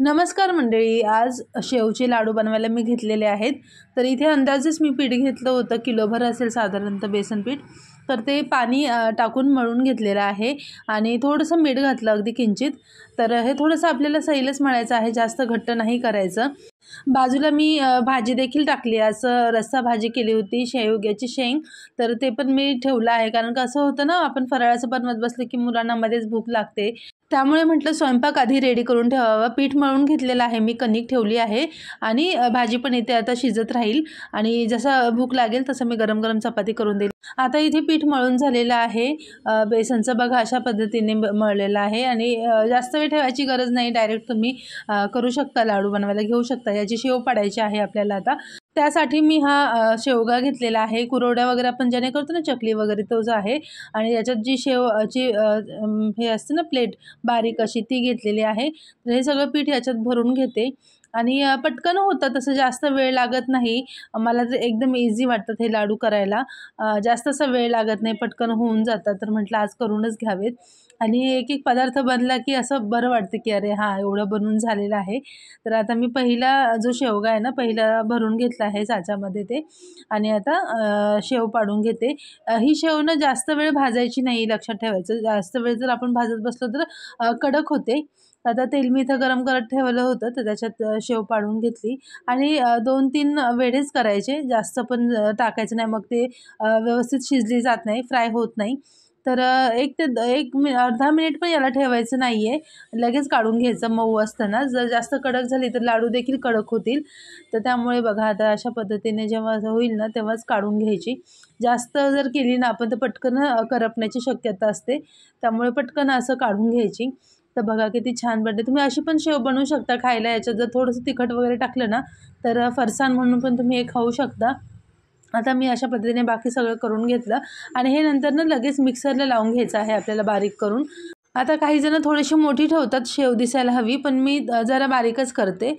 नमस्कार मंडळी, आज शेवचे लाडू बनवायला मी घेतलेले आहेत। तर इथे अंदाजेच मी पीठ घेतलं होतं, किलोभर असेल साधारणतः बेसन पीठ। तर ते पाणी टाकून मळून घेतलेलं आहे आणि थोडंसं मीठ घातलं, अगदी किंचित। तर हे थोडंसं आपल्याला सैलच मळायचं आहे, जास्त घट्ट नाही करायचं। बाजूला मी भाजी देखील टाकली, असं रस्सा भाजी केली होती, शेवग्याची शेंग। तर ते पण मी ठेवलं आहे, कारण का असं होतं ना, आपण फराळाचं बनवत बसले की मुलांना मध्येच भूक लागते। त्यामुळे म्हटलं स्वयंपाक आधी रेडी करून ठेवावा। पीठ मळून घेतलेलं आहे मी, कणिक ठेवली आहे आणि भाजी पण इथे आता शिजत राहील आणि जसं भूक लागेल तसं मी गरम गरम चपाती करून देईल। आता इथे पीठ मळून झालेलं आहे बेसनचं, बघा अशा पद्धतीने मळलेलं आहे आणि जास्त वेळ ठेवायची गरज नाही, डायरेक्ट तुम्ही करू शकता, लाडू बनवायला घेऊ शकता। याची शेव पाडायची आहे आपल्याला आता। त्यासाठी मी हा शेवगा घेतलेला आहे, कुरवड्या वगैरे आपण ज्याने करतो ना, चकली वगैरे, तोच आहे। आणि याच्यात जी शेवची हे असते ना प्लेट बारीक अशी, ती घेतलेली आहे। तर हे सगळं पीठ याच्यात भरून घेते आणि पटकन होतं, तसं जास्त वेळ लागत नाही। मला तर एकदम इझी वाटतात हे लाडू करायला, जास्त असा वेळ लागत नाही, पटकन होऊन जातात। तर म्हटलं आज करूनच घ्यावेत आणि एक एक पदार्थ बनला की असं बरं वाटतं की अरे हां, एवढं बनवून झालेलं आहे। तर आता मी पहिला जो शेवगा आहे ना, पहिला भरून घेतला आहे साच्यामध्ये ते, आणि आता शेव पाडून घेते। ही शेव ना जास्त वेळ भाजायची नाही, लक्षात ठेवायचं। जास्त वेळ जर आपण भाजत बसलो तर कडक होते। आता तेल मी इथं गरम करत ठेवलं होतं, तर त्याच्यात शेव पाडून घेतली आणि 2-3 वेळेस करायचे, जास्त पण टाकायचं नाही, मग ते व्यवस्थित शिजली जात नाही, फ्राय होत नाही। तर अर्धा मिनिट पण याला ठेवायचं नाही आहे, लगेच काढून घ्यायचं, मऊ असताना। जर जास्त कडक झाली तर लाडू देखील कडक होतील। तर त्यामुळे बघा, आता अशा पद्धतीने जेव्हा असं होईल ना, तेव्हाच काढून घ्यायची। जास्त जर केली ना आपण तर पटकन करपण्याची शक्यता असते, त्यामुळे पटकन असं काढून घ्यायची। तर बघा किती छान बनते। तुम्ही अशी पण शेव बनवू शकता खायला, याच्यात जर थोडंसं तिखट वगैरे टाकलं ना, तर फरसाण म्हणून पण तुम्ही हे खाऊ शकता। आता मी अशा पद्धतीने बाकी सगळं करून घेतलं आणि हे नंतर ना लगेच मिक्सरला लावून घ्यायचं आहे आपल्याला, बारीक करून। आता काही जण थोडीशी मोठी ठेवतात शेव दिसायला हवी, पण मी जरा बारीकच करते।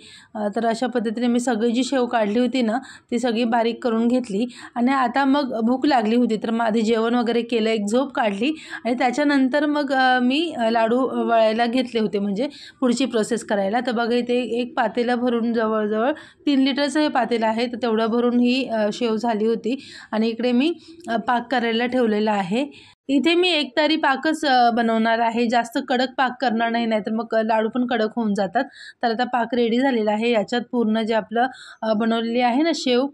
तर अशा पद्धतीने मी सगळी जी शेव काढली होती ना, ती सगळी बारीक करून घेतली आणि आता मग भूक लागली होती, तर मग आधी जेवण वगैरे केलं, एक झोप काढली आणि त्याच्यानंतर मग मी लाडू वळायला घेतले होते, म्हणजे पुढची प्रोसेस करायला। तर बघा, इथे एक पातेला भरून, जवळजवळ 3 लिटरचं हे पातेलं आहे, तर तेवढं भरून ही शेव झाली होती आणि इकडे मी पाक करायला ठेवलेला आहे। इथे मी एक तारी पाकच बनवणार आहे, जास्त कडक पाक करणार नाही, नाहीतर मग लाडू पण कडक होऊन जातात। तर आता पाक रेडी झालेला आहे, याच्यात पूर्ण जे आपलं बनवलेली आहे ना शेव,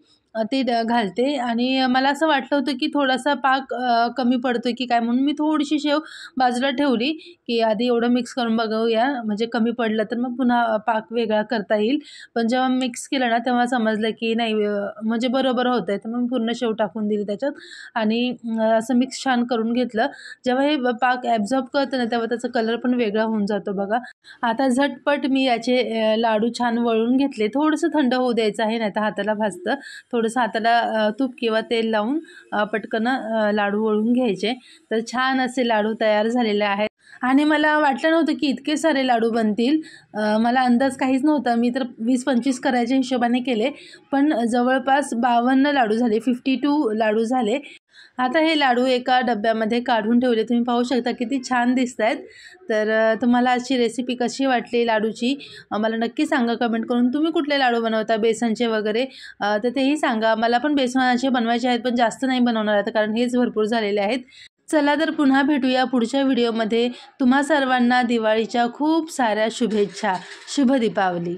ते घालते आणि मला असं वाटलं होतं की थोडासा पाक कमी पडतोय की काय, म्हणून मी थोडीशी शेव बाजूला ठेवली की आधी एवढं मिक्स करून बघूया, म्हणजे कमी पडलं तर मग पुन्हा पाक वेगळा करता येईल। पण जेव्हा मिक्स केलं ना, तेव्हा समजलं की नाही, म्हणजे बरोबर होतं आहे। तर मग पूर्ण शेव टाकून दिली त्याच्यात आणि असं मिक्स छान करून घेतलं। जेव्हा हे पाक ॲब्झॉर्ब करतं ना, तेव्हा त्याचा कलर पण वेगळा होऊन जातो बघा। आता झटपट मी याचे लाडू छान वळून घेतले, थोडंसं थंड होऊ द्यायचं आहे, नाही तर हाताला भाजतं। थोडंसं हाताला तूप किंवा तेल लावून पटकन लाडू वळून घ्यायचे। तर छान असे लाडू तयार झालेले आहेत आणि मला वाटलं नव्हतं की इतके सारे लाडू बनतील, मला अंदाज काहीच नव्हता। मी तर 20-25 करायच्या हिशोबाने केले, पण जवळपास 52 लाडू झाले, 52 लाडू झाले। आता हे लाडू एका डब्यामध्ये काढून ठेवले, तुम्ही पाहू शकता किती छान दिसत आहेत। तर तुम्हाला आजची रेसिपी कशी वाटली लाडूची, मला नक्की सांगा कमेंट करून। तुम्ही कुठले लाडू बनवता, बेसनचे वगैरे, तर तेही सांगा। मला पण बेसनाचे बनवायचे आहेत, पण जास्त नाही बनवणार आता, कारण हेच भरपूर झालेले आहेत। चला तर पुन्हा भेटूया पुढच्या व्हिडिओमध्ये। तुम्हा सर्वांना दिवाळीच्या खूप साऱ्या शुभेच्छा। शुभ दीपावली।